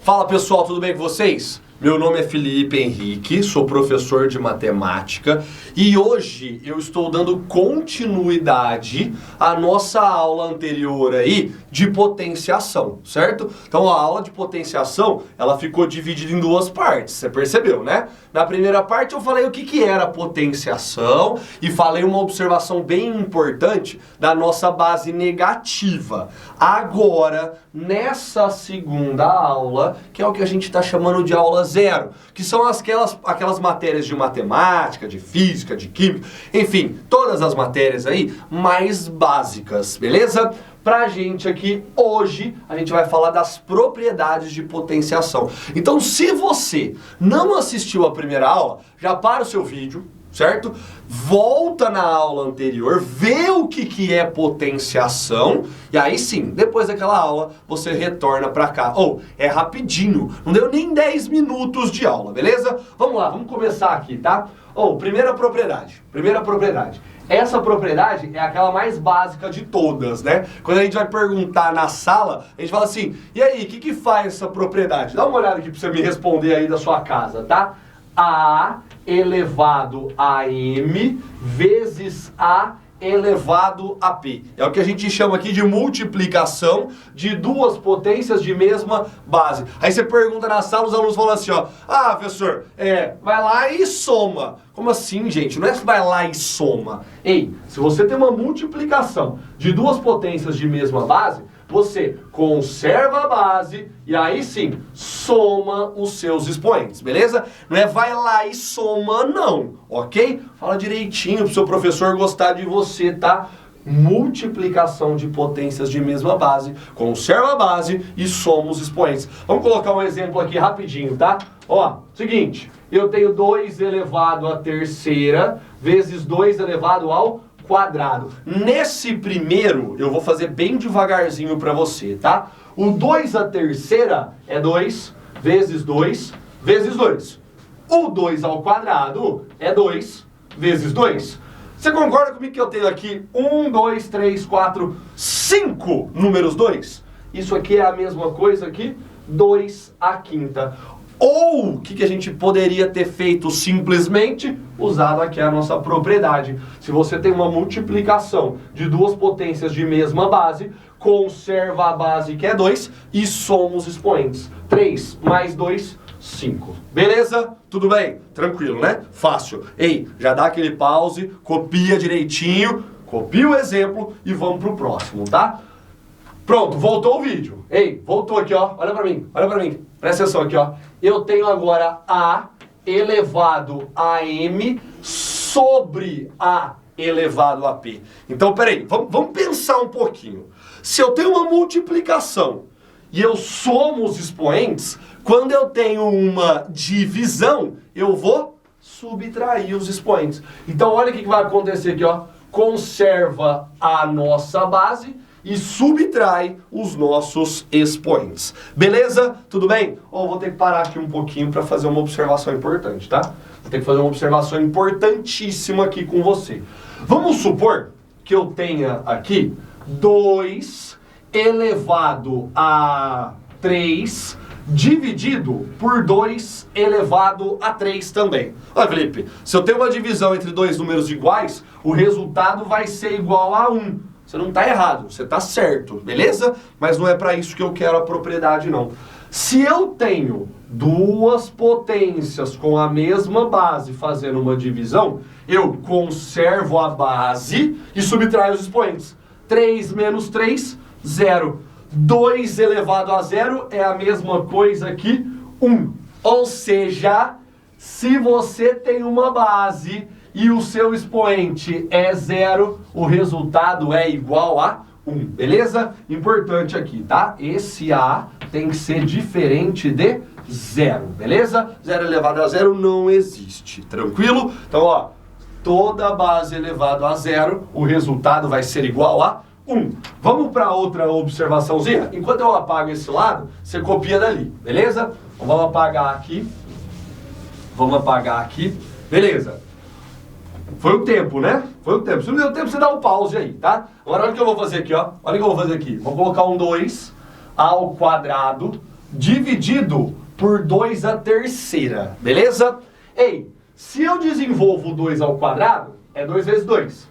Fala pessoal, tudo bem com vocês? Meu nome é Felipe Henrique, sou professor de matemática e hoje eu estou dando continuidade à nossa aula anterior aí de potenciação, certo? Então a aula de potenciação, ela ficou dividida em duas partes, você percebeu, né? Na primeira parte eu falei o que era potenciação e falei uma observação bem importante da nossa base negativa. Agora, nessa segunda aula, que é o que a gente está chamando de aula zero, que são aquelas matérias de matemática, de física, de química, enfim, todas as matérias aí mais básicas, beleza? Pra gente aqui, hoje, a gente vai falar das propriedades de potenciação. Então, se você não assistiu a primeira aula, já para o seu vídeo, certo? Volta na aula anterior, vê o que é potenciação e aí sim, depois daquela aula, você retorna pra cá. É rapidinho, não deu nem 10 minutos de aula, beleza? Vamos lá, vamos começar aqui, tá? Primeira propriedade. Essa propriedade é aquela mais básica de todas, né? Quando a gente vai perguntar na sala, a gente fala assim, e aí, o que faz essa propriedade? Dá uma olhada aqui pra você me responder aí da sua casa, tá? A elevado a M vezes A elevado a P. É o que a gente chama aqui de multiplicação de duas potências de mesma base. Aí você pergunta na sala, os alunos falam assim, ó, professor, vai lá e soma. Como assim, gente? Não é que vai lá e soma. Se você tem uma multiplicação de duas potências de mesma base, você conserva a base e aí sim, soma os seus expoentes, beleza? Não é vai lá e soma não, ok? Fala direitinho pro seu professor gostar de você, tá? Multiplicação de potências de mesma base, conserva a base e soma os expoentes. Vamos colocar um exemplo aqui rapidinho, tá? Seguinte, eu tenho 2 elevado à terceira vezes 2 elevado ao quadrado. Nesse primeiro, eu vou fazer bem devagarzinho para você, tá? O 2 à terceira é 2 vezes 2 vezes 2. O 2 ao quadrado é 2 vezes 2. Você concorda comigo que eu tenho aqui 1, 2, 3, 4, 5 números 2? Isso aqui é a mesma coisa que 2 à quinta. Ou o que a gente poderia ter feito simplesmente usado aqui a nossa propriedade. Se você tem uma multiplicação de duas potências de mesma base, conserva a base que é 2 e soma os expoentes. 3 mais 2, 5. Beleza? Tudo bem? Tranquilo, né? Fácil. Já dá aquele pause, copia direitinho, copia o exemplo e vamos pro próximo, tá? Pronto, voltou o vídeo. Voltou aqui, ó. Olha pra mim. Presta atenção aqui, ó. Eu tenho agora A elevado a M sobre A elevado a P. Então, peraí, vamos pensar um pouquinho. Se eu tenho uma multiplicação e eu somo os expoentes, quando eu tenho uma divisão, eu vou subtrair os expoentes. Então, olha o que vai acontecer aqui, ó. Conserva a nossa base e subtrai os nossos expoentes. Beleza? Tudo bem? Vou ter que parar aqui um pouquinho para fazer uma observação importante, tá? Vou ter que fazer uma observação importantíssima aqui com você. Vamos supor que eu tenha aqui 2 elevado a 3 dividido por 2 elevado a 3 também. Olha, Felipe, se eu tenho uma divisão entre dois números iguais, o resultado vai ser igual a 1. Você não está errado, você está certo, beleza? Mas não é para isso que eu quero a propriedade, não. Se eu tenho duas potências com a mesma base fazendo uma divisão, eu conservo a base e subtraio os expoentes. 3 menos 3, 0. 2 elevado a 0 é a mesma coisa que 1. Ou seja, se você tem uma base e o seu expoente é 0, o resultado é igual a 1, beleza? Importante aqui, tá? Esse A tem que ser diferente de 0, beleza? 0 elevado a 0 não existe, tranquilo? Então, ó, toda base elevado a 0, o resultado vai ser igual a 1. Vamos para outra observaçãozinha? Enquanto eu apago esse lado, você copia dali, beleza? Então, vamos apagar aqui. Vamos apagar aqui. Beleza. Foi o tempo, né? Foi o tempo. Se não deu tempo, você dá um pause aí, tá? Agora olha o que eu vou fazer aqui, ó. Olha o que eu vou fazer aqui. Vou colocar um 2 ao quadrado dividido por 2 à terceira. Beleza? Ei, se eu desenvolvo 2 ao quadrado, é 2 vezes 2.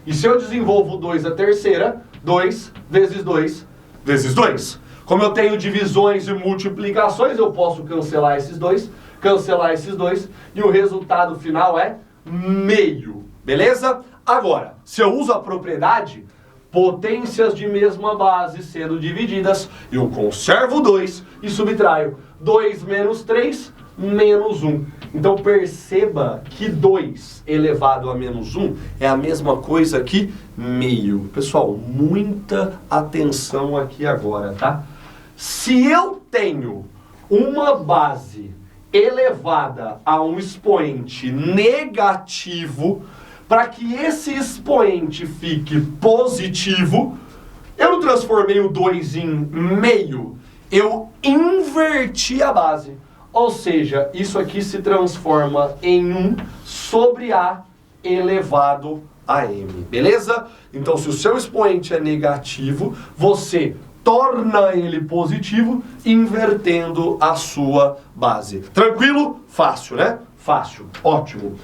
E se eu desenvolvo 2 à terceira, 2 vezes 2 vezes 2. Como eu tenho divisões e multiplicações, eu posso cancelar esses dois, e o resultado final é meio. Beleza? Agora, se eu uso a propriedade, potências de mesma base sendo divididas, eu conservo 2 e subtraio 2 menos 3, menos 1. Então perceba que 2 elevado a menos 1 é a mesma coisa que meio. Pessoal, muita atenção aqui agora, tá? Se eu tenho uma base elevada a um expoente negativo, para que esse expoente fique positivo, eu não transformei o 2 em meio, eu inverti a base. Ou seja, isso aqui se transforma em 1 sobre A elevado a M, beleza? Então, se o seu expoente é negativo, você torna ele positivo invertendo a sua base. Tranquilo? Fácil, né? Fácil. Ótimo.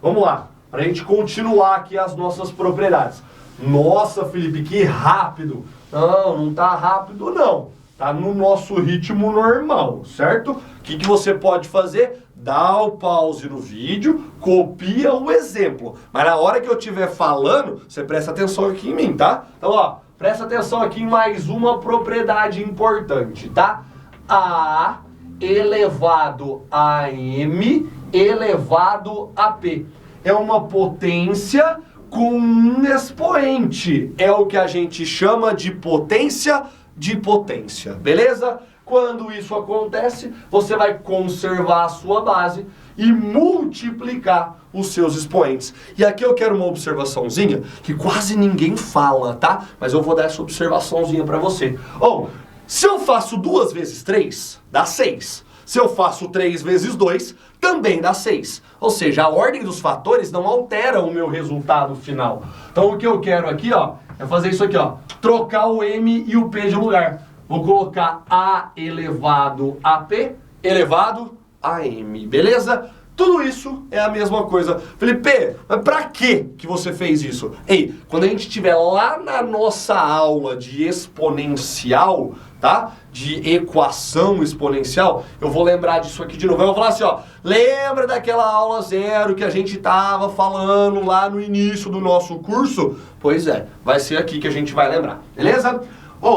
Vamos lá. Para a gente continuar aqui as nossas propriedades. Nossa, Felipe, que rápido. Não tá rápido, não. Tá no nosso ritmo normal, certo? O que você pode fazer? Dá o pause no vídeo, copia o exemplo. Mas na hora que eu estiver falando, você presta atenção aqui em mim, tá? Então, ó, presta atenção aqui em mais uma propriedade importante, tá? A elevado a M elevado a P. É uma potência com um expoente. É o que a gente chama de potência de potência, beleza? Quando isso acontece, você vai conservar a sua base e multiplicar os seus expoentes. E aqui eu quero uma observaçãozinha que quase ninguém fala, tá? Mas eu vou dar essa observaçãozinha para você. Se eu faço 2 vezes 3, dá 6. Se eu faço 3 vezes 2, também dá 6. Ou seja, a ordem dos fatores não altera o meu resultado final. Então o que eu quero aqui, ó, é fazer isso aqui, ó. Trocar o M e o P de lugar. Vou colocar A elevado a P elevado a M, beleza? Tudo isso é a mesma coisa. Felipe, mas pra que você fez isso? Ei, quando a gente estiver lá na nossa aula de exponencial, tá? De equação exponencial, eu vou lembrar disso aqui de novo. Eu vou falar assim, ó, lembra daquela aula 0 que a gente tava falando lá no início do nosso curso? Pois é, vai ser aqui que a gente vai lembrar, beleza?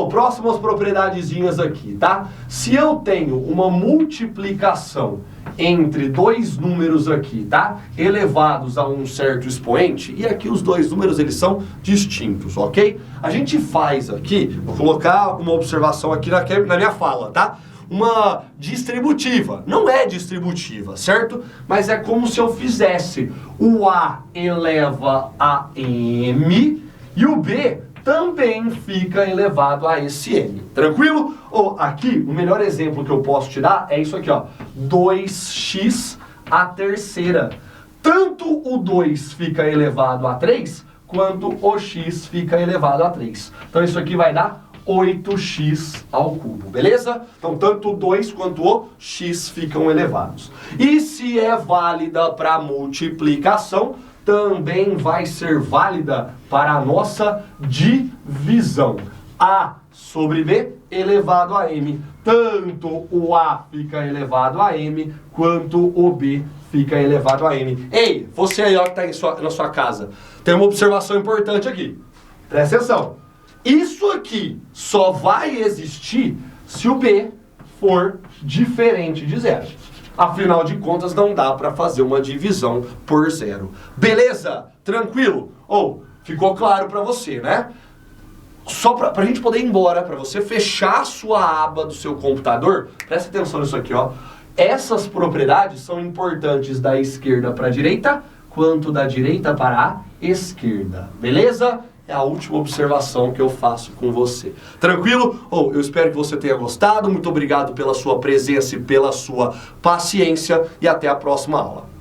Próximas propriedadezinhas aqui, tá? Se eu tenho uma multiplicação entre 2 números aqui, tá? Elevados a um certo expoente, e aqui os 2 números, eles são distintos, ok? A gente faz aqui, vou colocar uma observação aqui na minha fala, tá? Uma distributiva. Não é distributiva, certo? Mas é como se eu fizesse o A eleva a M e o B também fica elevado a esse M. Tranquilo? Aqui, o melhor exemplo que eu posso te dar é isso aqui, ó. 2x à terceira. Tanto o 2 fica elevado a 3, quanto o x fica elevado a 3. Então isso aqui vai dar 8x ao cubo, beleza? Então tanto o 2 quanto o x ficam elevados. E se é válida para multiplicação, também vai ser válida para a nossa divisão. A sobre B elevado a M. Tanto o A fica elevado a M, quanto o B fica elevado a M. Ei, você aí ó, que está na sua casa, tem uma observação importante aqui. Presta atenção. Isso aqui só vai existir se o B for diferente de 0. Afinal de contas, não dá para fazer uma divisão por 0. Beleza? Tranquilo? Ficou claro para você, né? Só para a gente poder ir embora, para você fechar a sua aba do seu computador, presta atenção nisso aqui, ó. Essas propriedades são importantes da esquerda para a direita, quanto da direita para a esquerda. Beleza? é a última observação que eu faço com você. Tranquilo? Eu espero que você tenha gostado. Muito obrigado pela sua presença e pela sua paciência. E até a próxima aula.